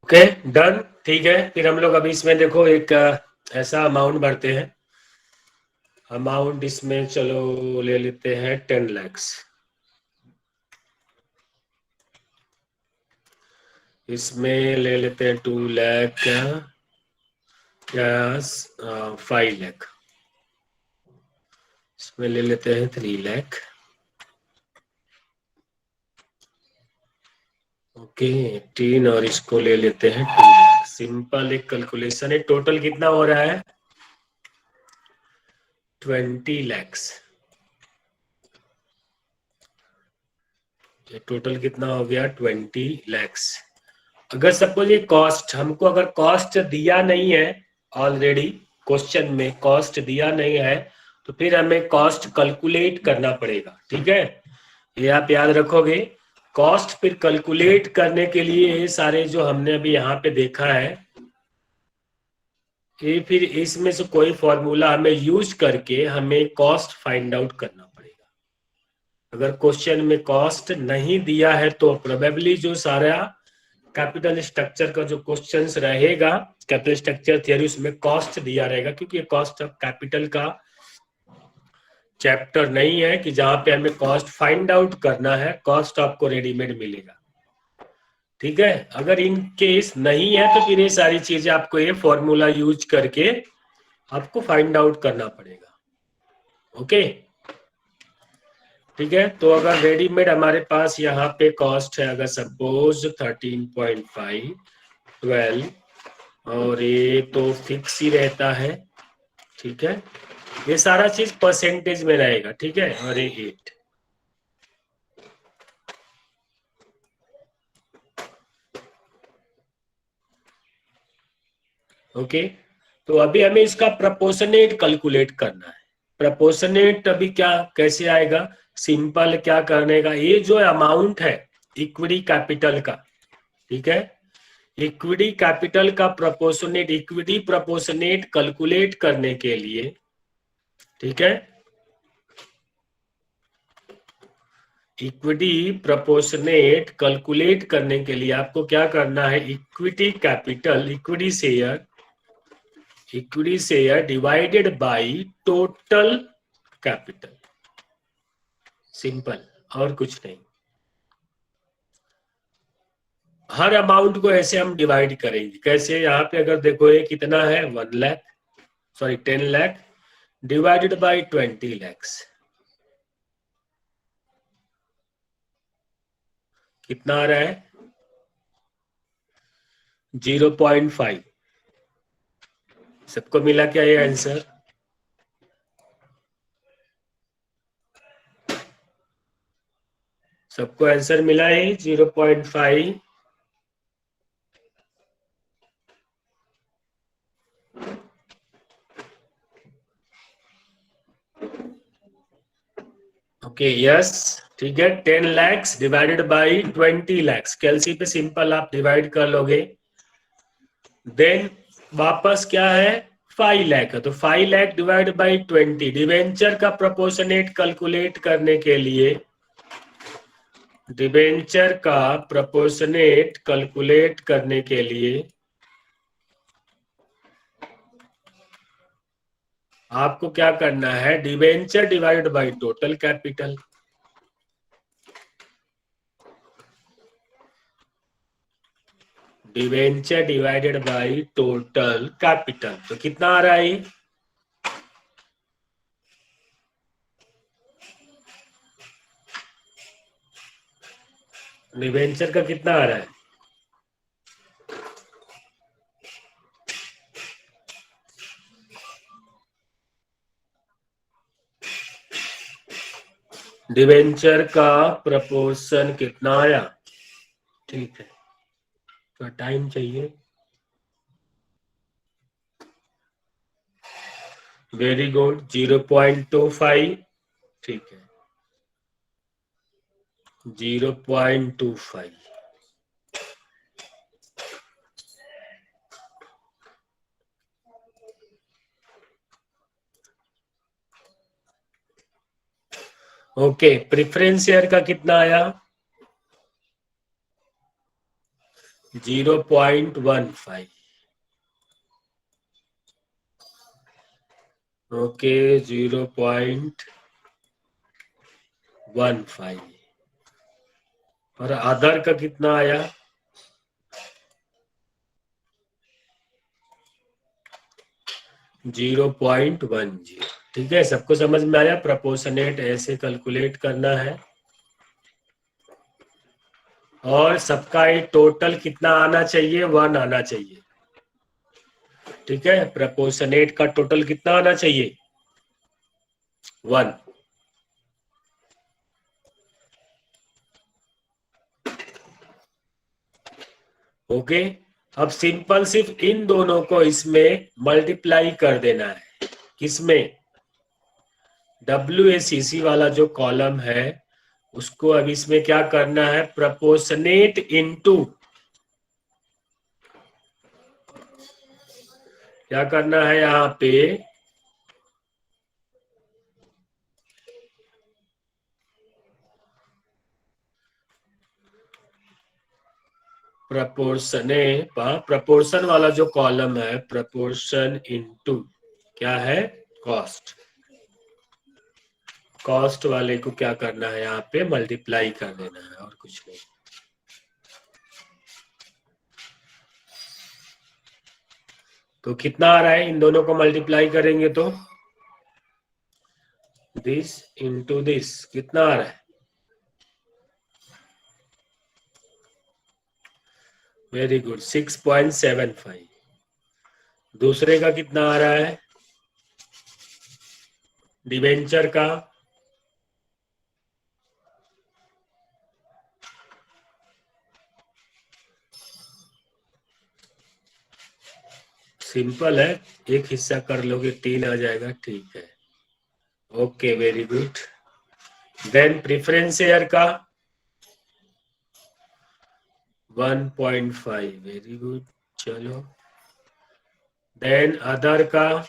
Speaker 1: Okay done. ठीक है, फिर हम लोग अभी इसमें देखो एक ऐसा अमाउंट भरते हैं। अमाउंट इसमें चलो ले लेते हैं 10 lakhs। इसमें ले लेते हैं 2 लाख या 5 लाख। इसमें ले लेते हैं 3 लाख। ओके 18 और इसको ले लेते हैं 2 लाख। सिंपल एक कैलकुलेशन है। टोटल कितना हो रहा है? 20 lakhs। ये टोटल कितना हो गया? 20 lakhs। अगर सपोज ये कॉस्ट हमको, अगर कॉस्ट दिया नहीं है ऑलरेडी, क्वेश्चन में कॉस्ट दिया नहीं है, तो फिर हमें कॉस्ट कैलकुलेट करना पड़ेगा। ठीक है, ये आप याद रखोगे। कॉस्ट फिर कैलकुलेट करने के लिए ये सारे जो हमने अभी यहाँ पे देखा है, ये फिर इसमें से कोई फॉर्मूला हमें यूज करके हमें कॉस्ट फाइंड आउट करना पड़ेगा। अगर क्वेश्चन में कॉस्ट नहीं दिया है तो प्रोबेबली जो सारा कैपिटल स्ट्रक्चर का जो क्वेश्चंस रहेगा, कैपिटल स्ट्रक्चर थियरी, उसमें कॉस्ट दिया रहेगा, क्योंकि ये कॉस्ट ऑफ कैपिटल का चैप्टर नहीं है कि जहां पे हमें कॉस्ट फाइंड आउट करना है। कॉस्ट आपको रेडीमेड मिलेगा। ठीक है, अगर इन केस नहीं है तो फिर ये सारी चीजें आपको ये फॉर्मूला यूज करके आपको फाइंड आउट करना पड़ेगा। ओके ठीक है, तो अगर रेडीमेड हमारे पास यहाँ पे कॉस्ट है, अगर सपोज 13.5, 12, और ये तो फिक्स ही रहता है। ठीक है, ये सारा चीज परसेंटेज में रहेगा। ठीक है, और ये 8। ओके, तो अभी हमें इसका प्रपोर्शनेट कैलकुलेट करना है। प्रपोर्शनेट अभी क्या कैसे आएगा? सिंपल क्या करने का, ये जो अमाउंट है इक्विटी कैपिटल का, ठीक है, इक्विटी कैपिटल का प्रपोर्शनेट, इक्विटी प्रपोर्शनेट कैलकुलेट करने के लिए, ठीक है, इक्विटी प्रोपोर्शनेट कैलकुलेट करने के लिए आपको क्या करना है? Equity capital, equity share divided by total capital. Simple, और कुछ नहीं। हर अमाउंट को ऐसे हम डिवाइड करेंगे। कैसे? यहाँ पे अगर देखो ये कितना है, 1 lakh, sorry 10 lakh, divided by 20 lakhs, कितना आ रहा है? 0.5। सबको मिला क्या ये आंसर? सबको आंसर मिला है 0.5। ओके यस, ठीक है। 10 lakhs डिवाइडेड बाई 20 lakhs, कैलसी पे सिंपल आप डिवाइड कर लोगे। देन वापस क्या है? 5 लाख है, तो 5 लाख डिवाइड बाई 20। डिवेंचर का प्रोपोर्शनेट कैलकुलेट करने के लिए, डिवेंचर का प्रोपोर्शनेट कैलकुलेट करने के लिए आपको क्या करना है? Debenture divide by total capital. Debenture divided by total capital, तो कितना आ रहा है? डिवेंचर का कितना आ रहा है? डिवेंचर का प्रपोर्शन कितना आया? ठीक है, तो टाइम चाहिए। Very good, 0.25। ठीक है, 0.25। ओके, प्रेफरेंस शेयर का कितना आया? 0.15। ओके, 0.15। और अदर का कितना आया? 0.10। ठीक है, सबको समझ में आया? प्रपोर्शनेट ऐसे कैलकुलेट करना है। और सबका ही टोटल कितना आना चाहिए? 1 आना चाहिए। ठीक है, प्रपोर्शनेट का टोटल कितना आना चाहिए? 1। ओके, अब सिंपल सिर्फ इन दोनों को इसमें मल्टीप्लाई कर देना है। किसमें? WACC वाला जो कॉलम है उसको अब इसमें क्या करना है? प्रपोर्शनेट इनटू, क्या करना है यहाँ पे? प्रपोर्शन वाला जो कॉलम है, प्रपोर्शन इनटू क्या है? कॉस्ट। कॉस्ट वाले को क्या करना है? यहाँ पे मल्टीप्लाई कर देना है, और कुछ नहीं। तो कितना आ रहा है? इन दोनों को मल्टीप्लाई करेंगे तो दिस इंटू दिस कितना आ रहा है? Very good, 6.75। दूसरे का कितना आ रहा है? डिवेंचर का सिंपल है, एक हिस्सा कर लोगे 3 आ जाएगा। ठीक है, okay, very good. Then preference share का 1.5। वेरी गुड, चलो। देन अदर का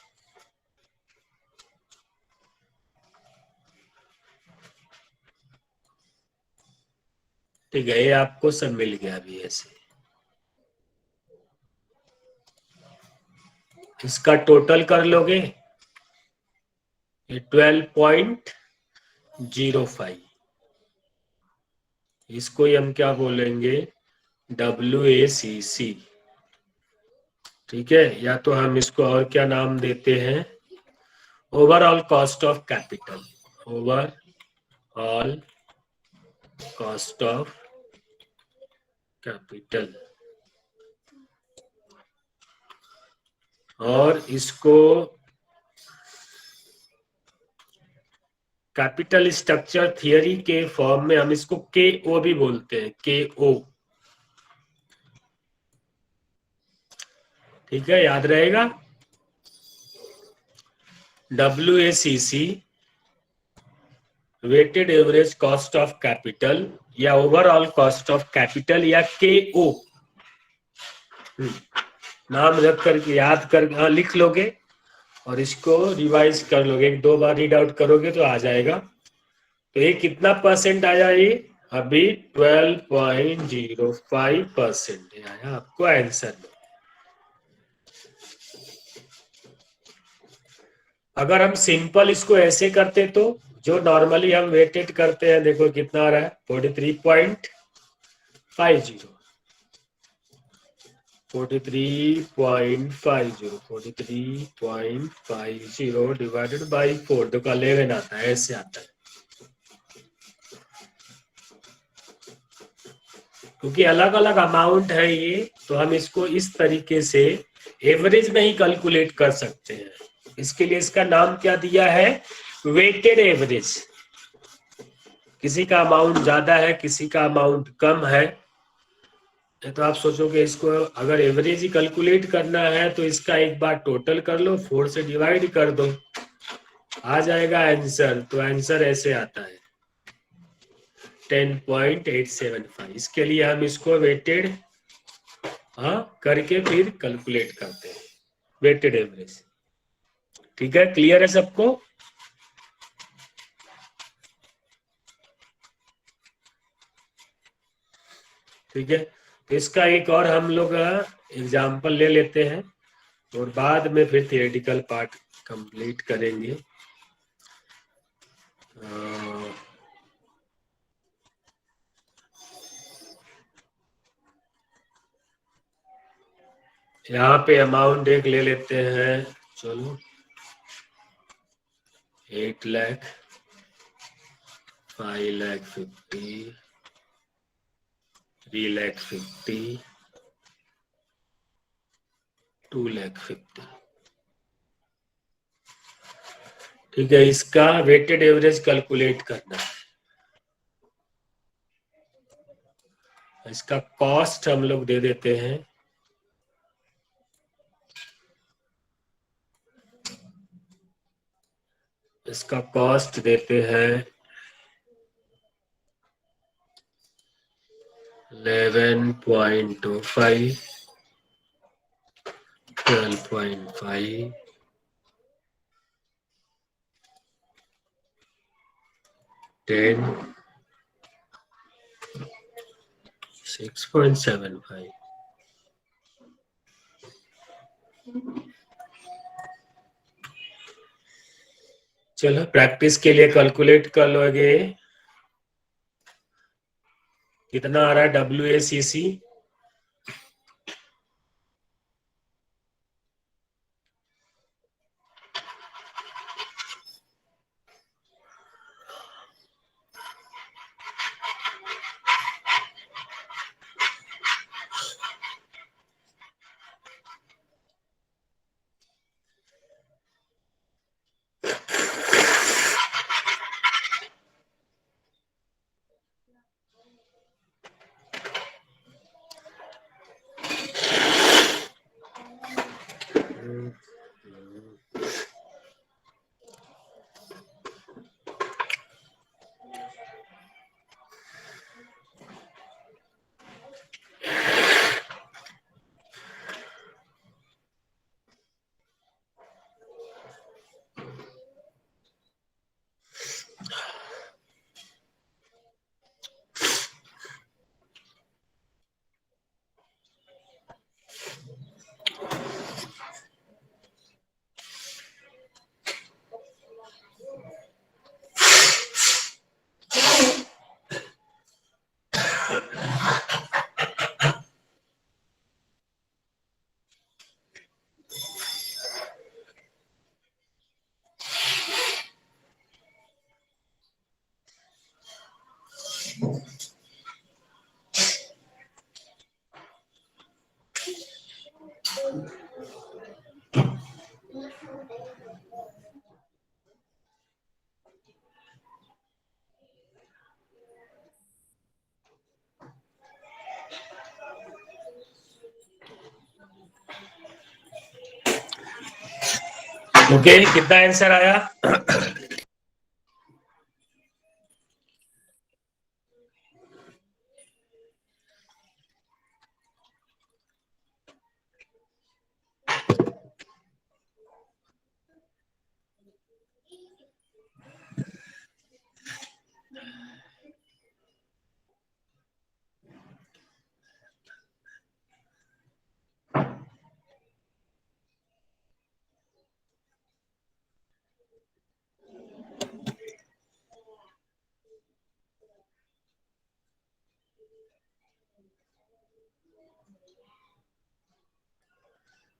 Speaker 1: ठीक है, ये आपको सब मिल गया अभी ऐसे। इसका टोटल कर लोगे, ये 12.05। इसको ही हम क्या बोलेंगे? WACC। ठीक है, या तो हम इसको और क्या नाम देते हैं? Overall cost of capital. Overall cost of capital. और इसको कैपिटल स्ट्रक्चर थियरी के फॉर्म में हम इसको KO भी बोलते हैं, KO। ठीक है, याद रहेगा। WACC weighted average cost of capital, या ओवरऑल कॉस्ट ऑफ कैपिटल, या KO। नाम रख करके याद कर लिख लोगे, और इसको रिवाइज कर लोगे, 2 बार रीड आउट करोगे तो आ जाएगा। तो ये कितना परसेंट आया? ये अभी 12.05% आया आपको आंसर में। अगर हम सिंपल इसको ऐसे करते तो, जो नॉर्मली हम वेटेड करते हैं, देखो कितना आ रहा है? 43.50। 43.50 डिवाइडेड बाई 4, देखो 11 आता है, ऐसे आता है। क्योंकि अलग अलग अमाउंट है ये, तो हम इसको इस तरीके से एवरेज में ही कैलकुलेट कर सकते हैं। इसके लिए इसका नाम क्या दिया है? Weighted average. किसी का अमाउंट ज्यादा है, किसी का अमाउंट कम है, तो आप सोचोगे इसको अगर एवरेज ही कैलकुलेट करना है तो इसका एक बार टोटल कर लो, 4 से डिवाइड कर दो, आ जाएगा आंसर। तो आंसर ऐसे आता है 10.875। इसके लिए हम इसको वेटेड करके फिर कैलकुलेट करते हैं वेटेड एवरेज। ठीक है, क्लियर है सबको? ठीक है, तो इसका एक और हम लोग एग्जाम्पल ले लेते हैं और बाद में फिर थियोरेटिकल पार्ट कंप्लीट करेंगे। यहाँ पे अमाउंट एक ले लेते हैं, चलो 8 लाख, 5 लाख 50, 3 लाख 50, 2 लाख 50। ठीक है, इसका वेटेड एवरेज कैलकुलेट करना है। इसका कॉस्ट हम लोग दे देते हैं, इसका कॉस्ट देते हैं 11.25, 12.5, 10, 6.75। चलो प्रैक्टिस के लिए कैलकुलेट कर लोगे, कितना आ रहा है WACC? ओके, कितना आंसर आया?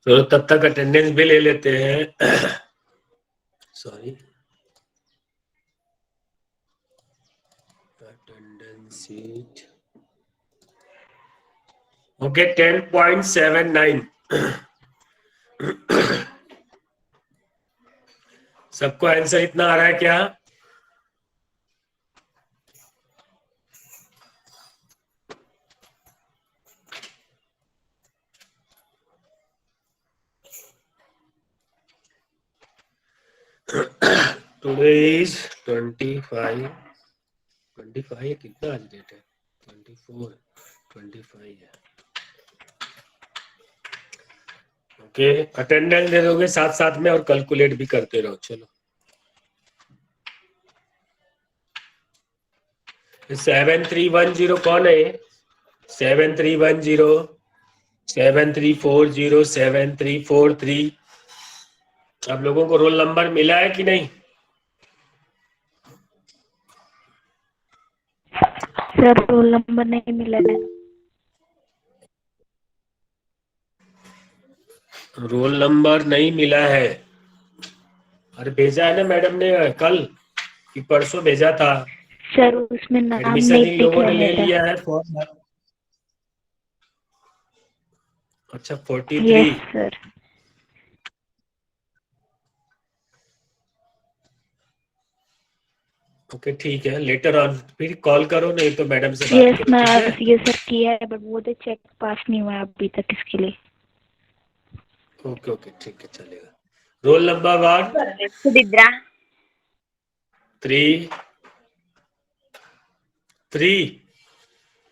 Speaker 1: तो तब तक अटेंडेंस भी ले लेते हैं। सॉरी, अटेंडेंस शीट ओके 10.79 सबको आंसर इतना आ रहा है क्या? टुडे इज 25 कितना आज डेट है? 25 है। ओके अटेंडेंस दे दोगे साथ साथ में और कैलकुलेट भी करते रहो। चलो 7310 कौन है? 7310 7340 7343। आप लोगों को रोल नंबर मिला है कि नहीं?
Speaker 2: सर रोल नंबर नहीं मिला है।
Speaker 1: रोल नंबर नहीं मिला है? अरे भेजा है ना मैडम ने, कल कि परसों भेजा था।
Speaker 2: सर उसमें नाम
Speaker 1: एडमिशन
Speaker 2: नहीं
Speaker 1: इन
Speaker 2: लिखा
Speaker 1: लोगों ने ले
Speaker 2: है था।
Speaker 1: लिया है फॉर्म। अच्छा 43।
Speaker 2: Yes sir.
Speaker 1: ओके ठीक है, लेटर ऑन फिर कॉल करो, नहीं तो मैडम से बात
Speaker 2: यस
Speaker 1: करो,
Speaker 2: मैं
Speaker 1: ठीक है?
Speaker 2: ये सर किया है बट वो तो चेक पास नहीं हुआ है अभी तक इसके लिए।
Speaker 1: ओके ओके ठीक है चलेगा। Roll number 1
Speaker 3: सुदिद्रा
Speaker 1: 3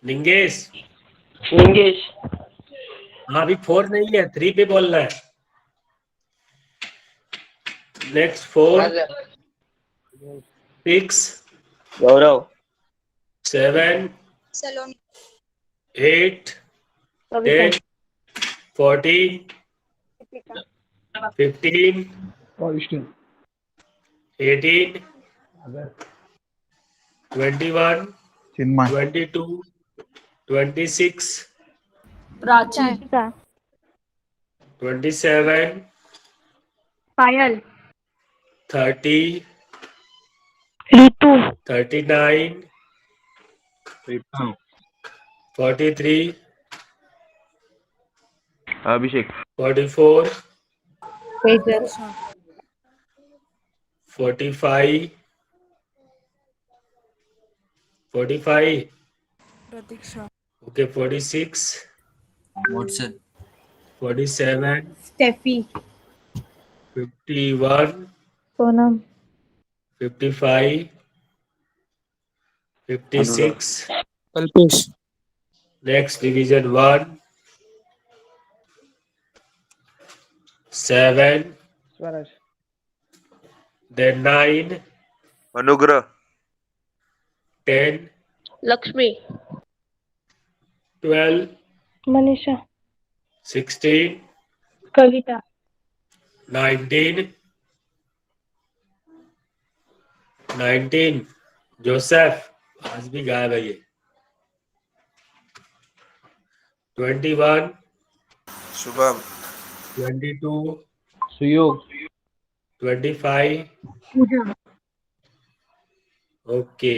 Speaker 1: निंगेश।
Speaker 3: निंगेश
Speaker 1: हाँ अभी 4 नहीं है, 3 पे बोलना है। Next 4 6
Speaker 3: Gaurav
Speaker 1: 7 8
Speaker 2: Kavita
Speaker 1: 10 14 15 18 21 22 26
Speaker 3: Prachi
Speaker 1: 27
Speaker 2: Payal
Speaker 1: 30
Speaker 2: Ritu
Speaker 1: 39 43
Speaker 4: Abhishek
Speaker 1: 44
Speaker 3: Tejal
Speaker 1: 45 45
Speaker 5: Pratiksha
Speaker 1: okay 46
Speaker 4: WhatsApp
Speaker 1: 47
Speaker 3: Stephy
Speaker 1: 51
Speaker 2: Sonam
Speaker 1: 55 56
Speaker 5: Kalpesh
Speaker 1: next division 1 7 then 9
Speaker 4: अनुग्रह
Speaker 1: 10
Speaker 3: लक्ष्मी
Speaker 1: 12
Speaker 2: मनीषा
Speaker 1: 16
Speaker 2: कविता
Speaker 1: 19 जोसेफ आज भी गायब है ये 21
Speaker 4: शुभम
Speaker 1: 22
Speaker 5: सुयोग
Speaker 1: 25
Speaker 2: पूजा
Speaker 1: ओके।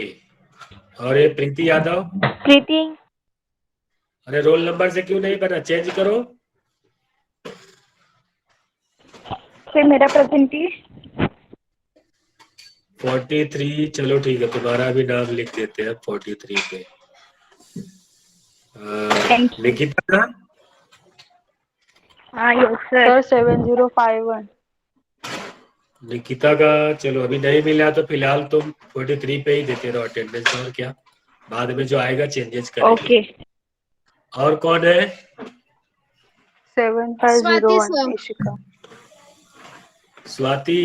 Speaker 1: और ये प्रीति यादव,
Speaker 2: प्रीति
Speaker 1: अरे रोल नंबर से क्यों नहीं बना, चेंज करो।
Speaker 2: फिर मेरा प्रेजेंटेशन
Speaker 1: 43 चलो ठीक है, तुम्हारा भी नाम लिख देते हैं 43 पे।
Speaker 2: Thank you.
Speaker 1: निकिता का
Speaker 2: हाँ यस सर 7051
Speaker 1: निकिता का चलो अभी नहीं मिला तो फिलहाल तुम 43 पे ही देते रहो अटेंडेंस, और क्या बाद में जो आएगा चेंजेस करेंगे।
Speaker 2: ओके
Speaker 1: और कौन है?
Speaker 2: 7501 इशिका
Speaker 1: स्वाति